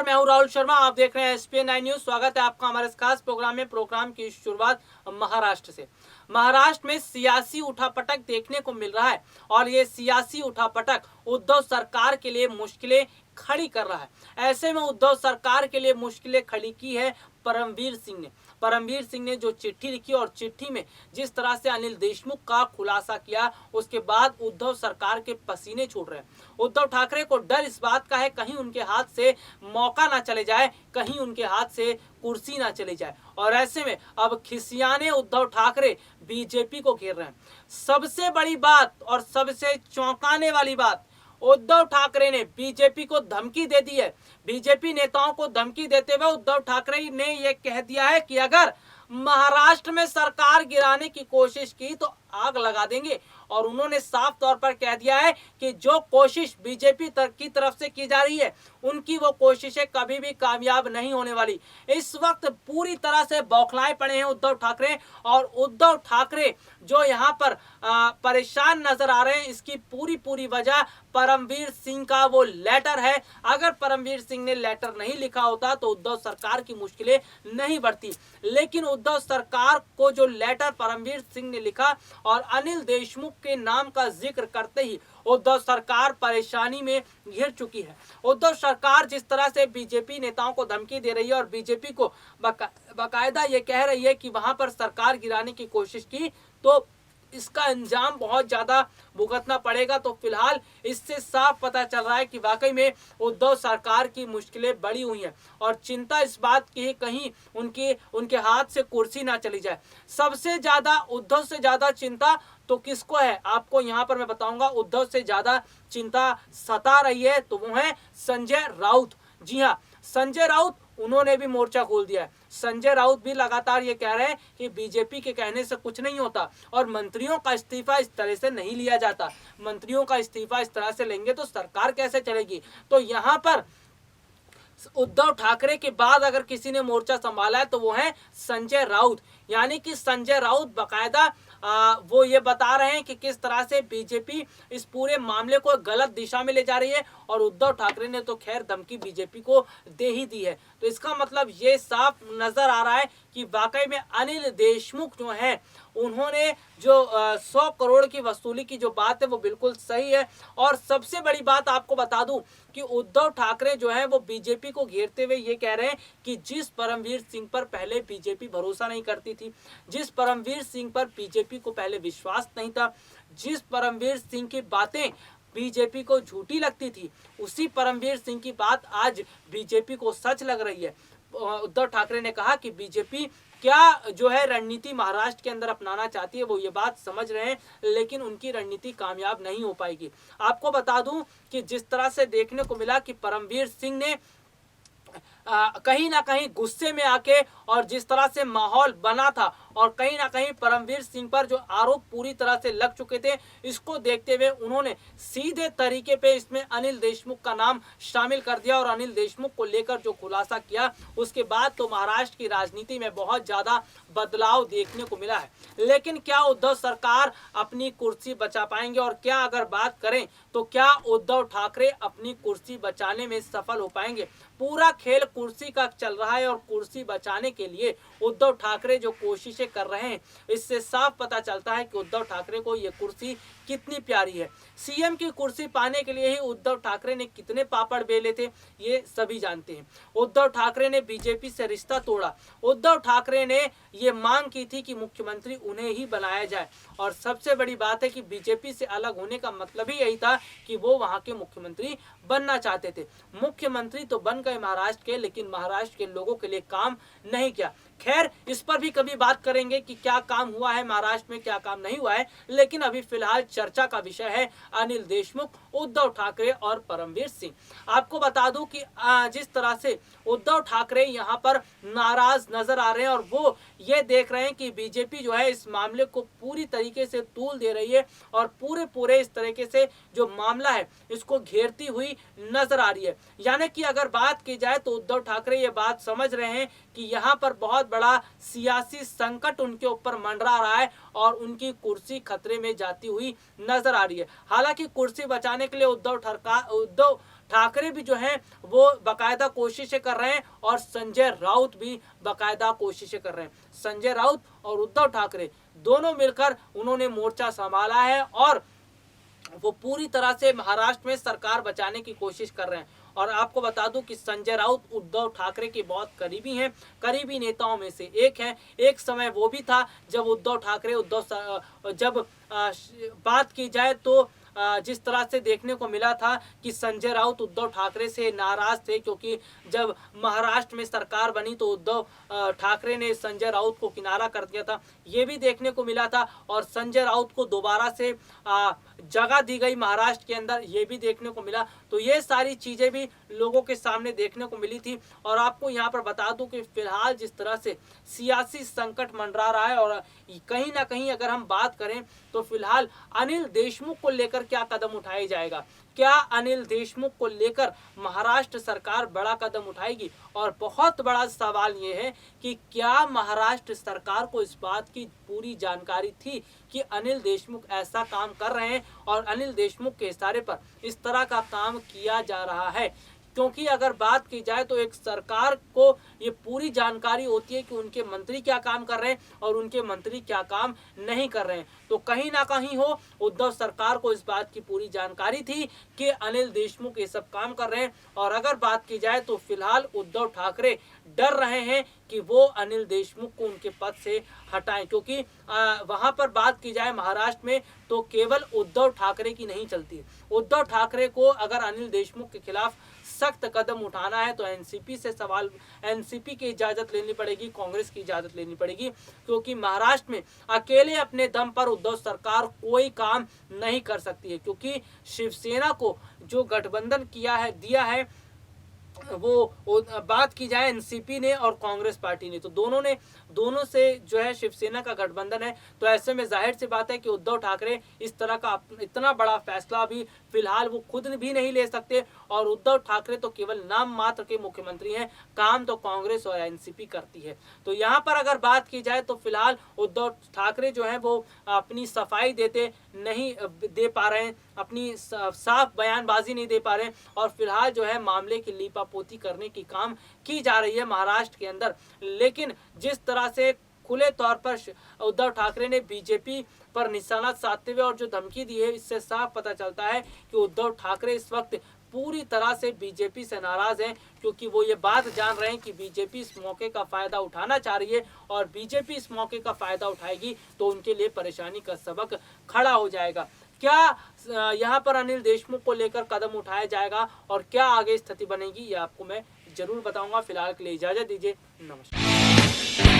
नमस्कार, मैं हूं राहुल शर्मा। आप देख रहे हैं एसपीएन 9 न्यूज। स्वागत है आपका हमारे इस खास प्रोग्राम में। प्रोग्राम की शुरुआत महाराष्ट्र से। महाराष्ट्र में सियासी उठापटक देखने को मिल रहा है और ये सियासी उठापटक उद्धव सरकार के लिए मुश्किलें खड़ी कर रहा है। ऐसे में उद्धव सरकार के लिए मुश्किलें खड़ी की है परमवीर सिंह ने। परमवीर सिंह ने जो चिट्ठी लिखी और चिट्ठी में जिस तरह से अनिल देशमुख का खुलासा किया, उसके बाद उद्धव सरकार के पसीने छूट रहे हैं। उद्धव ठाकरे को डर इस बात का है कहीं उनके हाथ से मौका ना चले जाए, कहीं उनके हाथ से कुर्सी ना चली जाए। और ऐसे में अब खिसियाने उद्धव ठाकरे बीजेपी को घेर रहे हैं। सबसे बड़ी बात और सबसे चौंकाने वाली बात, उद्धव ठाकरे ने बीजेपी को धमकी दे दी है। बीजेपी नेताओं को धमकी देते हुए उद्धव ठाकरे ने यह कह दिया है कि अगर महाराष्ट्र में सरकार गिराने की कोशिश की तो आग लगा देंगे। और उन्होंने साफ तौर पर कह दिया है कि जो कोशिश बीजेपी की तरफ से की जा रही है, उनकी वो कोशिशें कभी भी कामयाब नहीं होने वाली। इस वक्त पूरी तरह से बौखलाए पड़े हैं उद्धव ठाकरे। और उद्धव ठाकरे जो यहाँ पर परेशान नजर आ रहे हैं, इसकी पूरी वजह परमवीर सिंह का वो लेटर है। अगर परमवीर सिंह ने लेटर नहीं लिखा होता तो उद्धव सरकार की मुश्किलें नहीं बढ़ती। लेकिन उद्धव सरकार को जो लेटर परमवीर सिंह ने लिखा और अनिल देशमुख के नाम का जिक्र करते ही उद्धव सरकार परेशानी में घिर चुकी है। उद्धव सरकार जिस तरह से बीजेपी नेताओं को धमकी दे रही है और बीजेपी को बाकायदा ये कह रही है कि वहां पर सरकार गिराने की कोशिश की तो इसका अंजाम बहुत ज्यादा भुगतना पड़ेगा। तो फिलहाल इससे साफ पता चल रहा है कि वाकई में उद्धव सरकार की मुश्किलें बढ़ी हुई हैं और चिंता इस बात की है कहीं उनके हाथ से कुर्सी ना चली जाए। सबसे ज्यादा उद्धव से ज्यादा चिंता तो किसको है, आपको यहाँ पर मैं बताऊंगा। उद्धव से ज्यादा चिंता सता रही है तो वो है संजय राउत। जी हाँ, संजय राउत, उन्होंने भी मोर्चा खोल दिया है। संजय राउत भी लगातार ये कह रहे हैं कि बीजेपी के कहने से कुछ नहीं होता और मंत्रियों का इस्तीफा इस तरह से नहीं लिया जाता। मंत्रियों का इस्तीफा इस तरह से लेंगे तो सरकार कैसे चलेगी। तो यहाँ पर उद्धव ठाकरे के बाद अगर किसी ने मोर्चा संभाला है तो वो है संजय राउत। यानी कि संजय राउत बकायदा वो ये बता रहे हैं कि किस तरह से बीजेपी इस पूरे मामले को गलत दिशा में ले जा रही है और उद्धव ठाकरे ने तो खैर धमकी बीजेपी को दे ही दी है। तो इसका मतलब ये साफ नजर आ रहा है कि वाकई में अनिल देशमुख जो है, उन्होंने जो 100 करोड़ की वसूली की जो बात है वो बिल्कुल सही है। और सबसे बड़ी बात आपको बता दूं कि उद्धव ठाकरे जो है वो बीजेपी को घेरते हुए ये कह रहे हैं कि जिस परमवीर सिंह पर पहले बीजेपी भरोसा नहीं करती थी, जिस परमवीर सिंह पर बीजेपी को पहले विश्वास नहीं था, जिस परमवीर सिंह की बातें बीजेपी को झूठी लगती थी, उसी परमवीर सिंह की बात आज बीजेपी को सच लग रही है। उद्धव ठाकरे ने कहा कि बीजेपी क्या जो है रणनीति महाराष्ट्र के अंदर अपनाना चाहती है, वो ये बात समझ रहे हैं, लेकिन उनकी रणनीति कामयाब नहीं हो पाएगी। आपको बता दूं कि जिस तरह से देखने को मिला कि परमवीर सिंह ने कहीं ना कहीं गुस्से में आके और जिस तरह से माहौल बना था और कहीं ना कहीं परमवीर सिंह पर जो आरोप पूरी तरह से लग चुके थे, इसको देखते हुए उन्होंने सीधे तरीके पे इसमें अनिल देशमुख का नाम शामिल कर दिया और अनिल देशमुख को लेकर जो खुलासा किया, उसके बाद तो महाराष्ट्र की राजनीति में बहुत ज्यादा बदलाव देखने को मिला है। लेकिन क्या उद्धव सरकार अपनी कुर्सी बचा पाएंगे और क्या अगर बात करें तो क्या उद्धव ठाकरे अपनी कुर्सी बचाने में सफल हो पाएंगे। पूरा खेल कुर्सी का चल रहा है और कुर्सी बचाने के लिए उद्धव ठाकरे जो कोशिशें कर रहे हैं, इससे साफ पता चलता है कि उद्धव ठाकरे को ये कुर्सी कितनी प्यारी है। सीएम की कुर्सी पाने के लिए ही उद्धव ठाकरे ने कितने पापड़ बेले थे, ये सभी जानते हैं। उद्धव ठाकरे ने बीजेपी से रिश्ता तोड़ा। उद्धव ठाकरे ने ये मांग की थी कि मुख्यमंत्री उन्हें ही बनाया जाए और सबसे बड़ी बात है कि बीजेपी से अलग होने का मतलब ही यही था कि वो वहां के मुख्यमंत्री बनना चाहते थे। मुख्यमंत्री तो बन गए महाराष्ट्र के, लेकिन महाराष्ट्र के लोगों के लिए काम नहीं किया। खैर, इस पर भी कभी बात करेंगे कि क्या काम हुआ है महाराष्ट्र में, क्या काम नहीं हुआ है। लेकिन अभी फिलहाल चर्चा का विषय है अनिल देशमुख, उद्धव ठाकरे और परमवीर सिंह। आपको बता दूं कि जिस तरह से उद्धव ठाकरे यहाँ पर नाराज नजर आ रहे हैं और वो ये देख रहे हैं कि बीजेपी जो है इस मामले को पूरी तरीके से तूल दे रही है और पूरे इस तरीके से जो मामला है इसको घेरती हुई नजर आ रही है। यानी कि अगर बात की जाए तो उद्धव ठाकरे ये बात समझ रहे हैं कि यहाँ पर बहुत बड़ा सियासी संकट उनके ऊपर मंडरा रहा है और उनकी कुर्सी खतरे में जाती हुई नजर आ रही है। हालांकि कुर्सी बचाने के लिए उद्धव ठाकरे भी जो है वो बाकायदा कोशिशें कर रहे हैं और संजय राउत भी बाकायदा कोशिशें कर रहे हैं। संजय राउत और उद्धव ठाकरे दोनों मिलकर उन्होंने मोर्चा संभाला है और वो पूरी तरह से महाराष्ट्र में सरकार बचाने की कोशिश कर रहे हैं। और आपको बता दूं कि संजय राउत उद्धव ठाकरे के बहुत करीबी हैं, करीबी नेताओं में से एक हैं। एक समय वो भी था जब उद्धव ठाकरे जब बात की जाए तो जिस तरह से देखने को मिला था कि संजय राउत उद्धव ठाकरे से नाराज थे, क्योंकि जब महाराष्ट्र में सरकार बनी तो उद्धव ठाकरे ने संजय राउत को किनारा कर दिया था, ये भी देखने को मिला था। और संजय राउत को दोबारा से जगह दी गई महाराष्ट्र के अंदर, ये भी देखने को मिला। तो ये सारी चीजें भी लोगों के सामने देखने को मिली थी। और आपको यहाँ पर बता दूं कि फिलहाल जिस तरह से सियासी संकट मंडरा रहा है और कहीं ना कहीं अगर हम बात करें तो फिलहाल अनिल देशमुख को लेकर क्या कदम उठाया जाएगा, क्या अनिल देशमुख को लेकर महाराष्ट्र सरकार बड़ा कदम उठाएगी। और बहुत बड़ा सवाल यह है कि क्या महाराष्ट्र सरकार को इस बात की पूरी जानकारी थी कि अनिल देशमुख ऐसा काम कर रहे हैं और अनिल देशमुख के इशारे पर इस तरह का काम किया जा रहा है। क्योंकि अगर बात की जाए तो एक सरकार को ये पूरी जानकारी होती है कि उनके मंत्री क्या काम कर रहे हैं और उनके मंत्री क्या काम नहीं कर रहे हैं। तो कहीं ना कहीं हो उद्धव सरकार को इस बात की पूरी जानकारी थी कि अनिल देशमुख ये सब काम कर रहे हैं। और अगर बात की जाए तो फिलहाल उद्धव ठाकरे डर रहे हैं कि वो अनिल देशमुख को उनके पद से हटाएं, क्योंकि वहां पर बात की जाए महाराष्ट्र में तो केवल उद्धव ठाकरे की नहीं चलती। उद्धव ठाकरे को अगर अनिल देशमुख के खिलाफ सख्त कदम उठाना है तो एनसीपी की इजाजत लेनी पड़ेगी, कांग्रेस की इजाजत लेनी पड़ेगी, क्योंकि महाराष्ट्र में अकेले अपने दम पर उद्धव सरकार कोई काम नहीं कर सकती है। क्योंकि शिवसेना को जो गठबंधन दिया है वो बात की जाए एनसीपी ने और कांग्रेस पार्टी ने, तो दोनों से जो है शिवसेना का गठबंधन है। तो ऐसे में जाहिर सी बात है कि उद्धव ठाकरे इस तरह का इतना बड़ा फैसला भी फिलहाल वो खुद भी नहीं ले सकते। और उद्धव ठाकरे तो केवल नाम मात्र के मुख्यमंत्री हैं, काम तो कांग्रेस और एनसीपी करती है। तो यहाँ पर अगर बात की जाए तो फिलहाल उद्धव ठाकरे जो है वो अपनी सफाई नहीं दे पा रहे हैं, अपनी साफ बयानबाजी नहीं दे पा रहे हैं। और फिलहाल जो है मामले की लीपापोती करने की काम की जा रही है महाराष्ट्र के अंदर। लेकिन जिस तरह से खुले तौर पर उद्धव ठाकरे ने बीजेपी पर निशाना साधते हुए और जो धमकी दी है, इससे साफ पता चलता है कि उद्धव ठाकरे इस वक्त पूरी तरह से बीजेपी से नाराज हैं, क्योंकि वो ये बात जान रहे हैं कि बीजेपी इस मौके का फायदा उठाना चाह रही है और बीजेपी इस मौके का फायदा उठाएगी तो उनके लिए परेशानी का सबक खड़ा हो जाएगा। क्या यहाँ पर अनिल देशमुख को लेकर कदम उठाया जाएगा और क्या आगे स्थिति बनेगी, ये आपको मैं जरूर बताऊंगा। फिलहाल के लिए इजाजत दीजिए, नमस्कार।